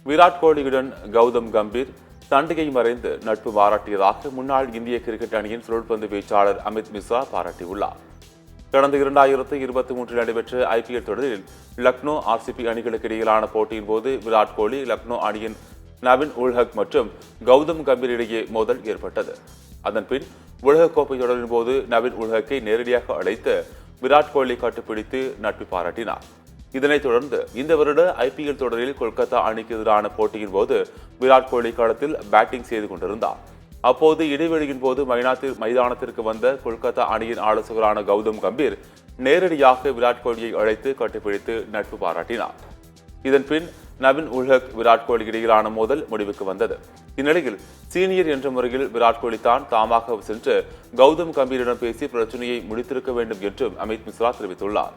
விராட் கோலியுடன் கௌதம் கம்பீர் சண்டையை மறைந்து நட்பு பாராட்டியதாக முன்னாள் இந்திய கிரிக்கெட் அணியின் சுழற்பந்து வீச்சாளர் அமித் மிஸ்ரா பாராட்டியுள்ளார். கடந்த 2023 நடைபெற்ற IPL தொடரில் லக்னோ RCB அணிகளுக்கு இடையிலான போட்டியின் போது விராட் கோலி, லக்னோ அணியின் நவீன் உல்-ஹக் மற்றும் கௌதம் கம்பீர் இடையே மோதல் ஏற்பட்டது. அதன்பின் உலகக்கோப்பை தொடரின் போது நவீன் உல்-ஹக்கை நேரடியாக அழைத்து விராட் கோலி கட்டுப்பிடித்து நட்பு பாராட்டினார். இதனைத் தொடர்ந்து இந்த வருட IPL தொடரில் கொல்கத்தா அணிக்கு எதிரான போட்டியின் போது விராட் கோலி களத்தில் பேட்டிங் செய்து கொண்டிருந்தார். அப்போது இடைவெளியின் போது மைதானத்திற்கு வந்த கொல்கத்தா அணியின் ஆலோசகரான கௌதம் கம்பீர் நேரடியாக விராட் கோலியை அழைத்து கட்டுப்பிடித்து நட்பு பாராட்டினார். இதன்பின் நவீன் உல்-ஹக் விராட் கோலி இடையிலான மோதல் முடிவுக்கு வந்தது. இந்நிலையில் சீனியர் என்ற முறையில் விராட் கோலி தாமாக சென்று கௌதம் கம்பீரிடம் பேசி பிரச்சனையை முடித்திருக்க வேண்டும் என்றும் அமித் மிஸ்ரா தெரிவித்துள்ளார்.